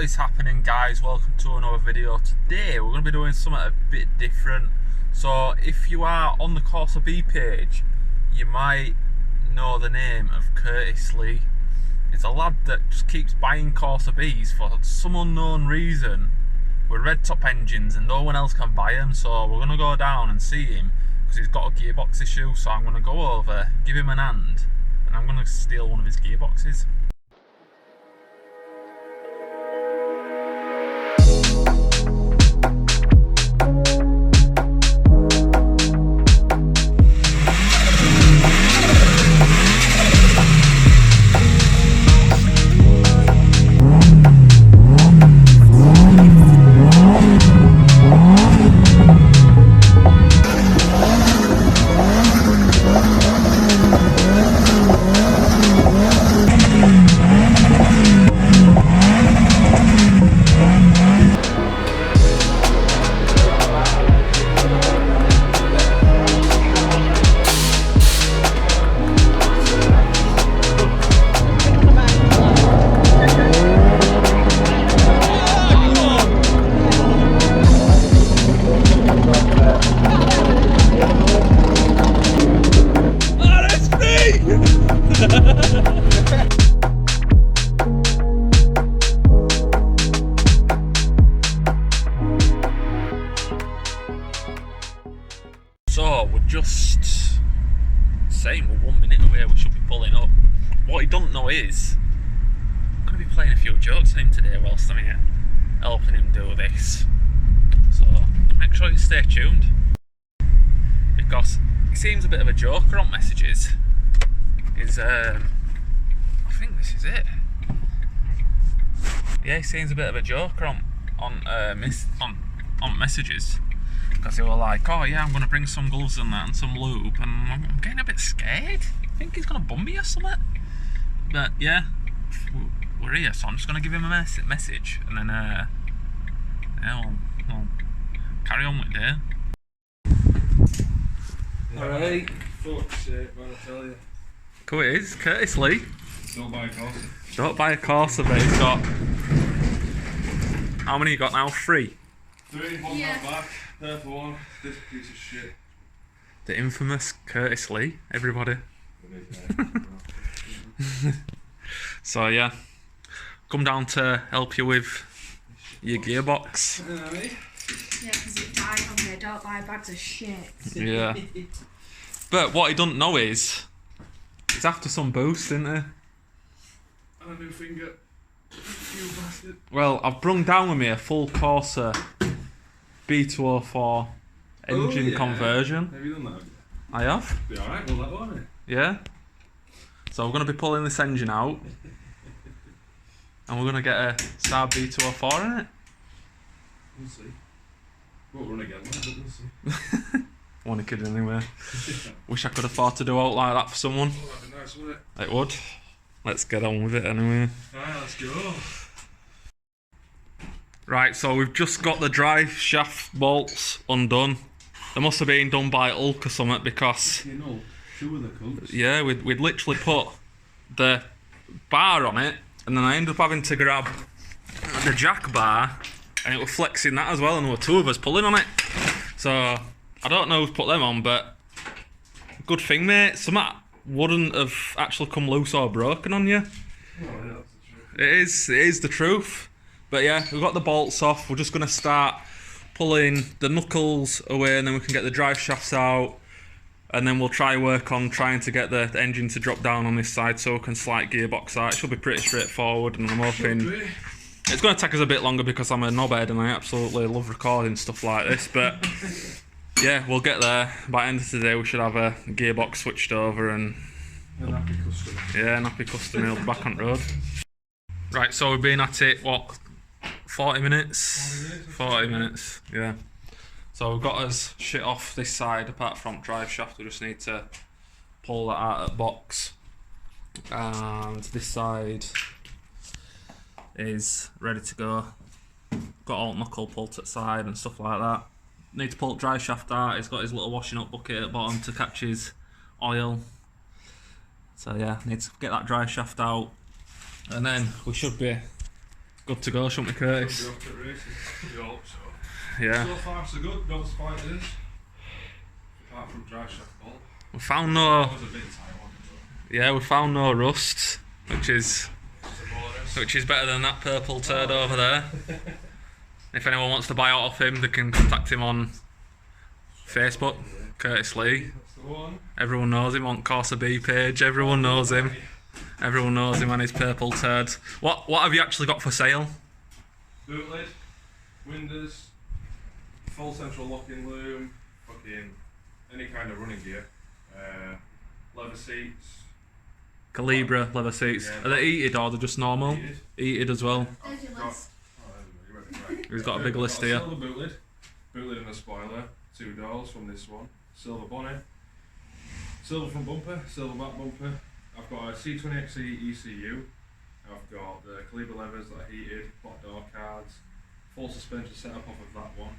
What is happening, guys? Welcome to another video. Today we're going to be doing something a bit different. So if you are on the CORSA B page, you might know the name of Curtis Lee. It's a lad that just keeps buying CORSA Bs for some unknown reason with red top engines, and no one else can buy them. So we're going to go down and see him because he's got a gearbox issue. So I'm going to go over, give him an hand, and I'm going to steal one of his gearboxes. So we're just saying we're 1 minute away, we should be pulling up. What he doesn't know is I'm going to be playing a few jokes on him today whilst I'm here helping him do this. So make sure you stay tuned, because he seems a bit of a joker on messages. I think this is it. Yeah, he seems a bit of a joker on messages. Because they were like, oh yeah, I'm going to bring some gloves and that and some lube, and I'm getting a bit scared. I think he's going to bum me or something. But yeah, we're here, so I'm just going to give him a message, and then yeah, we'll carry on with it. Alright. Fuck's sake, man, I tell you. Cool, it is. Curtis Lee. Don't buy a CORSA. Don't buy a CORSA, but he's got... How many you got now? 3? 3, one's not back. Therefore one, this piece of shit. The infamous Curtis Lee, everybody. So yeah, come down to help you with your gearbox. Yeah, because it died on here. Don't buy bags of shit. Yeah. But what he doesn't know is, he's after some boost, isn't he? And a new finger. You bastard. Well, I've brung down with me a full CORSA B204 engine conversion. Have you done that? I have. Be alright, well that won't it? Yeah. So we're going to be pulling this engine out, and we're going to get a SAAB B204 in it. We'll see. Won't run again, but we'll see. One kid anyway. Wish I could afford to do out like that for someone. Oh, that'd be nice, wouldn't it? It would. Let's get on with it anyway. Alright, let's go. Right, so we've just got the drive shaft bolts undone. They must have been done by Hulk or something, because... You know, 2 of the cooks. Yeah, we'd literally put the bar on it, and then I ended up having to grab the jack bar, and it was flexing that as well, and there were 2 of us pulling on it. So, I don't know who's put them on, but good thing, mate. Something wouldn't have actually come loose or broken on you. Oh, yeah, that's the truth. It is the truth. But yeah, we've got the bolts off. We're just going to start pulling the knuckles away, and then we can get the drive shafts out, and then we'll try work on trying to get the engine to drop down on this side so we can slide gearbox out. It should be pretty straightforward, and I'm hoping it's going to take us a bit longer because I'm a knobhead and I absolutely love recording stuff like this. But yeah, we'll get there. By the end of today we should have a gearbox switched over and An happy customer. yeah, an happy customer back on the road. Right, so we've been at it, what, 40 minutes? 40 minutes, yeah. So we've got us shit off this side, apart from drive shaft. We just need to pull that out of the box. And this side is ready to go. Got all knuckle pulled to the side and stuff like that. Need to pull the drive shaft out. He's got his little washing up bucket at the bottom to catch his oil. So yeah, need to get that drive shaft out, and then we should be Good to go, shouldn't we, Curtis? Should be off to the races. You hope so. Yeah. So far so good, no spiders. Apart from dry shaft bolt. We found no. That was a bit tight one. Yeah, we found no rust, which is But better than that purple turd over there. If anyone wants to buy out of him, they can contact him on Facebook, Curtis Lee. that's the one. Everyone knows him on CORSA B page. Everyone knows him. Everyone knows him and his purple turd. What have you actually got for sale? Boot lid, windows, full central locking loom, fucking any kind of running gear, leather seats. Calibra leather seats. Yeah. Are they heated or are they just normal? Heated. Heated as well. There's your Got- list. Right. He's got a big list here. Silver boot lid and a spoiler, 2 doors from this one, silver bonnet, silver front bumper, silver back bumper. I've got a c20xe ECU. I've got the Calibra levers that are heated, black door cards, full suspension setup off of that one.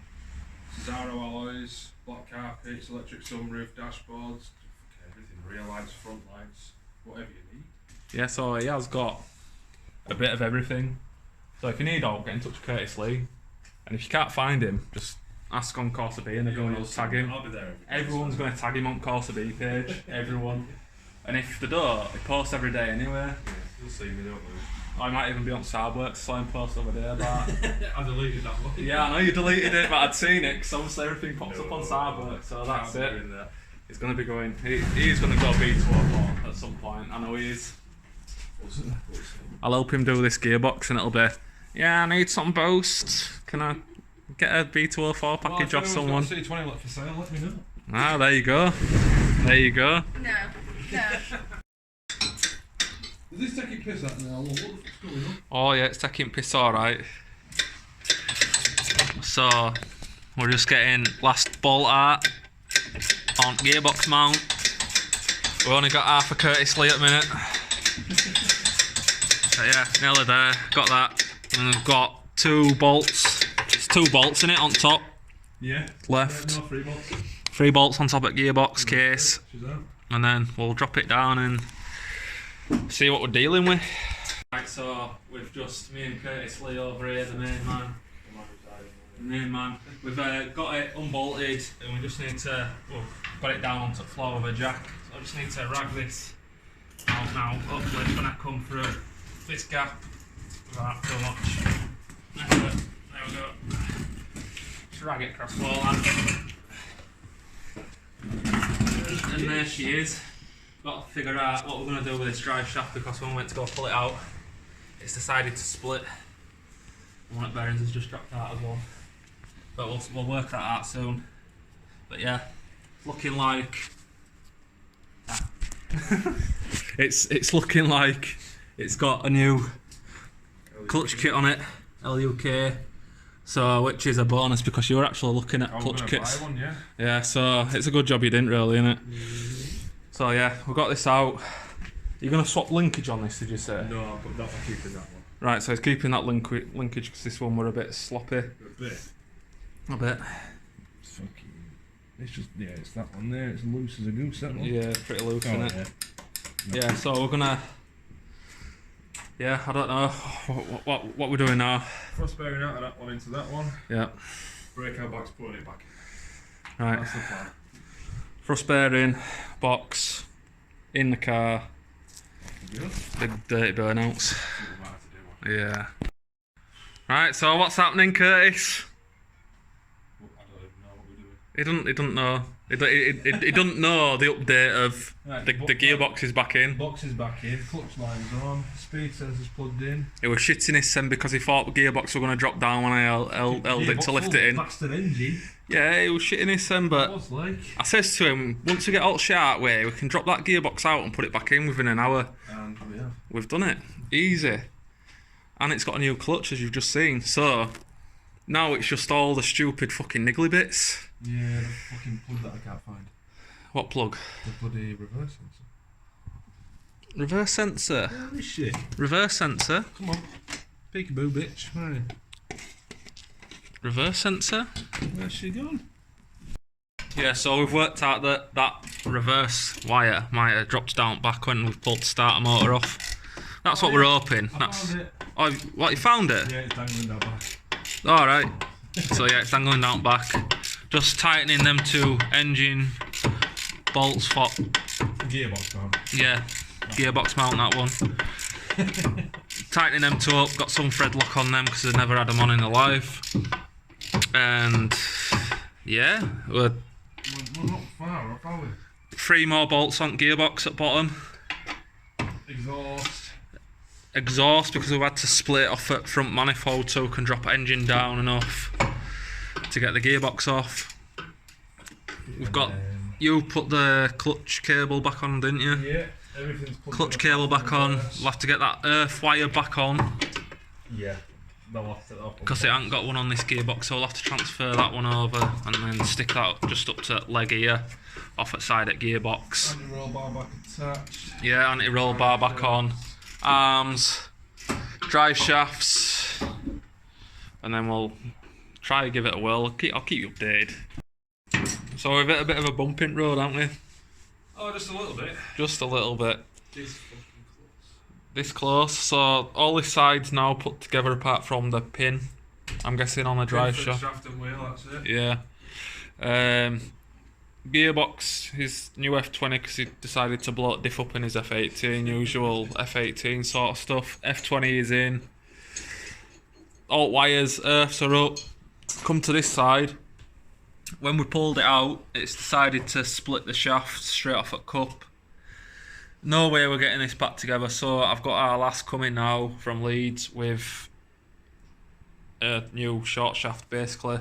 Cesaro alloys, black carpets, electric sunroof, dashboards, everything, rear lights, front lights, whatever you need. Yeah, so he has got a bit of everything. So if you need help, get in touch with Curtis Lee. And if you can't find him, just ask on CORSA B and they're going to tag him. I'll be there. Everyone's going to tag him on CORSA B page. Everyone. And if they don't, he posts every day anyway. Yeah, you'll see me, don't you? I might even be on SAAB Works, so I'm post over there. But I deleted that one. yeah, I know you deleted it, but I'd seen it because obviously everything pops up on SAAB Works, so that's Can't be it. doing that. He's going to be going. He's going to go B204 at some point. I know he is. I'll help him do this gearbox, and it'll be. Yeah, I need some boost. Can I get a B204 package off someone? C20 left for sale, let me know. Ah, there you go. There you go. No. No. Is this taking piss out now? What's going on? Oh yeah, it's taking piss alright. So, we're just getting last bolt out on gearbox mount. We've only got half a Curtis Lee at the minute. So yeah, nearly there. Got that. And we've got 2 bolts. There's 2 bolts in it on top. Yeah. Left. No, 3 bolts. 3 bolts on top of gearbox case. She's out. And then we'll drop it down and see what we're dealing with. Right, so we've just, me and Curtis Lee over here, the main man. The main man. We've got it unbolted and we just need to, well, got it down onto the floor with a jack. So I just need to rag this out now. Hopefully it's going to come through this gap without too much. There we go. Just rag it across the wall and there she is. Got to figure out what we're going to do with this drive shaft because when we went to go pull it out, it's decided to split. And one of the bearings has just dropped out as well. But we'll work that out soon. But yeah, looking like it's looking like it's got a new clutch kit on it, LUK. So which is a bonus because you were actually looking at clutch kits. Buy one, yeah. Yeah, so it's a good job you didn't really, innit? So yeah, we've got this out. You're going to swap linkage on this, did you say? No, but that will keep in that one. Right, so it's keeping that linkage because this one were a bit sloppy. A bit. A bit. It's just, yeah, it's that one there. It's loose as a goose, that one. Yeah, pretty loose, Oh, innit? yeah. Yeah, so we're gonna. Yeah, I don't know what we're doing now. Cross bearing out of that one into that one. Yeah. Brake our box, putting it back in. Right. That's the plan. Thrust bearing, box, in the car. Good. Big dirty burnouts. See what we might have to do. Yeah. Right, so what's happening, Curtis? Well, I don't even know what we're doing. He doesn't know. He doesn't know the update of Right, the gearbox is back in. Box is back in, clutch line's on, speed sensor's plugged in. He was shitting his sen because he thought the gearbox were going to drop down when I held it to lift it in. Bastard engine. Yeah, he was shitting his sen, but Was like. I says to him, once we get all sharp way, we can drop that gearbox out and put it back in within an hour. And we have. We've done it. Easy. And it's got a new clutch, as you've just seen. So, now it's just all the stupid fucking niggly bits. Yeah, the fucking plug that I can't find. What plug? The bloody reverse sensor. Reverse sensor. Yeah, this shit. Reverse sensor. Come on. Peekaboo, bitch. Right. Reverse sensor. Where's she gone? Yeah, so we've worked out that that reverse wire might have dropped down back when we've pulled the starter motor off. That's what we're hoping. I That's found it. Oh, what, you found it? Yeah, it's dangling down back. Alright. So yeah, it's dangling down back. Just tightening them two engine bolts for... Gearbox mount. Yeah, gearbox mount, that one. Tightening them two up, got some thread lock on them because I've never had them on in their life. And yeah, we're not far, are we? 3 more bolts on gearbox at bottom. Exhaust because we've had to split off at front manifold so we can drop engine down enough to get the gearbox off. We've got, you put the clutch cable back on, didn't you? Yeah, everything's clutch cable back on. We'll have to get that earth wire back on. Yeah, they'll have to off because it hasn't got one on this gearbox, so we'll have to transfer that one over and then stick that just up to leg here, off at side at gearbox. Anti-roll bar back attached. Yeah, anti-roll bar back on. Arms, drive shafts, and then we'll try to give it a whirl. I'll keep you updated. So we've hit a bit of a bumping road, haven't we? Oh, just a little bit. Just a little bit. This fucking close. This close. So all the sides now put together apart from the pin. I'm guessing on the drive shaft. Shaft and wheel, that's it. Yeah. Gearbox, his new F20 because he decided to blow diff up in his F18, usual F18 sort of stuff. F20 is in. Alt wires, earths are up. Come to this side. When we pulled it out, it's decided to split the shaft straight off at cup. No way we're getting this back together, so I've got our lass coming now from Leeds with a new short shaft basically.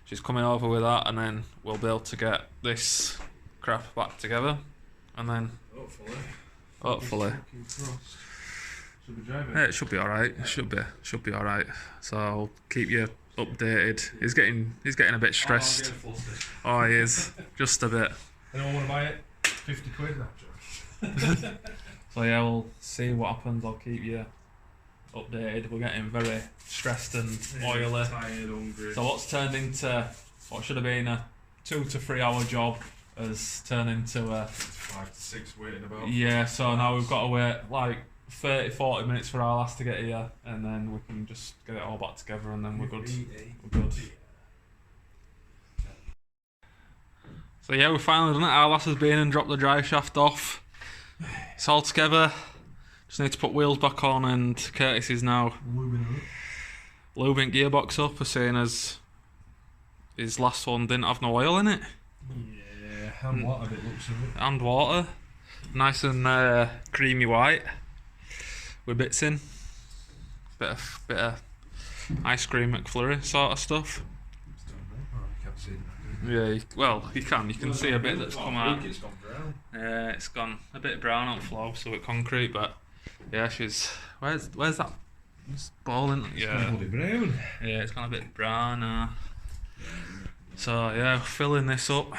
She's coming over with that, and then we'll be able to get this crap back together, and then hopefully should be driving. yeah, it should be alright. It should be alright. So I'll keep you updated. He's getting a bit stressed. Oh, he is just a bit. Anyone want to buy it? 50 quid. That So yeah, we'll see what happens. I'll keep you updated. We're getting very stressed and oily. Tired, hungry. So what's turned into what should have been a 2 to 3 hour job has turned into a 5 to 6 waiting about. yeah. So now we've got to wait like 30-40 minutes for our lass to get here, and then we can just get it all back together, and then we're good. We're good. So yeah, we finally done it. Our lass has been and dropped the drive shaft off. It's all together. Just need to put wheels back on, and Curtis is now lubing gearbox up, seeing as his last one didn't have no oil in it. Yeah, and water bit looks of it. And water. Nice and creamy white. With bits in. Bit of ice cream McFlurry sort of stuff. Yeah, well, you can see a bit that's come out. It's gone brown. Yeah, it's gone a bit brown on floor, so with concrete, but yeah, she's where's that? It's balling. Yeah, It's brown. yeah, it's gone a bit brown. So yeah, filling this up,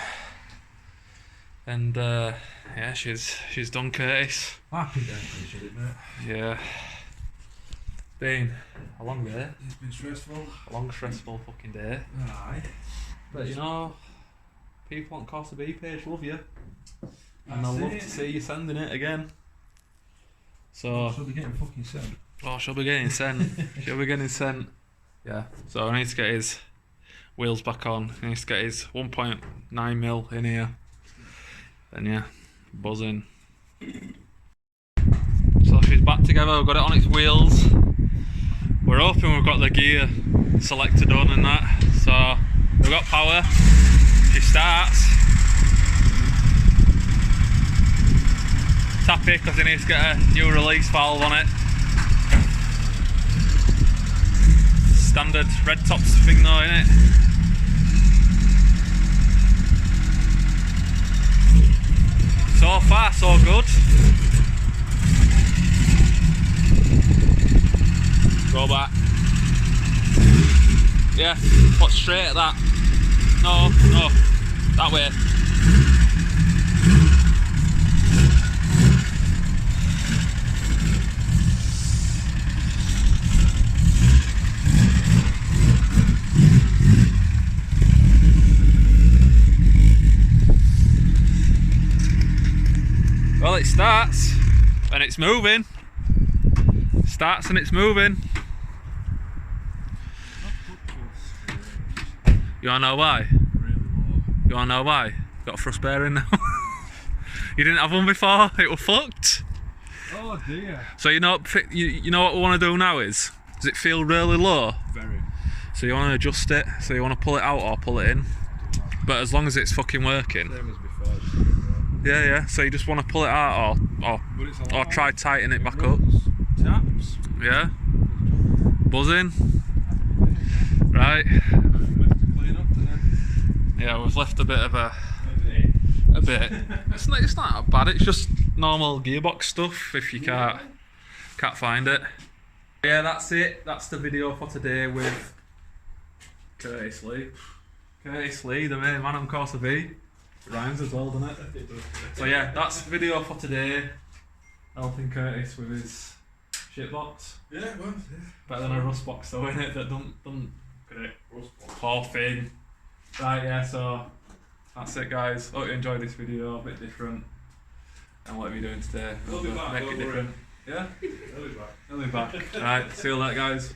and yeah, she's done, Curtis. Happy day, appreciate it, mate. Yeah, been a long day, It's been stressful. a long stressful fucking day. Aye. But you know, people on CORSA B page love you, and That's they'll love it. to see you sending it again. So, Should be getting fucking sent. oh, she'll be getting sent. She'll be getting sent. Yeah. So I need to get his wheels back on. He needs to get his 1.9 mil in here. Then yeah, buzzing. So she's back together. We've got it on its wheels. We're hoping we've got the gear selector done and that. So we've got power. She starts. Tappy because he needs to get a new release valve on it. Standard red tops thing though, innit? So far so good. Go back. Yeah, put straight at that. No, that way. Well, it starts and it's moving. starts and it's moving. You wanna know why? You wanna know why? Got a thrust bearing now. You didn't have one before, it was fucked. Oh dear. So you know what we want to do now is, does it feel really low? Very. So you want to adjust it, so you want to pull it out or pull it in. But as long as it's fucking working. Same as before, just put it down. Yeah, so you just want to pull it out or try tighten it back up. Taps. Yeah? Buzzing? Right. Clean up and then... Yeah, we've left a bit of a bit. It's not that bad, it's just normal gearbox stuff if you can't find it. Yeah, that's it. That's the video for today with Curtis Lee. Curtis Lee, the main man on CORSA B. Rhymes as well, doesn't it? So yeah, that's the video for today. Helping Curtis with his shitbox. Yeah, well, yeah. Better than a rust box though, innit? That don't great. Poor thing. Right, yeah, so that's it guys. Hope you enjoyed this video, a bit different. And what are we doing today? We'll be back, make don't it worry. different. Yeah? He'll be back. He'll be back. Right, see you later guys.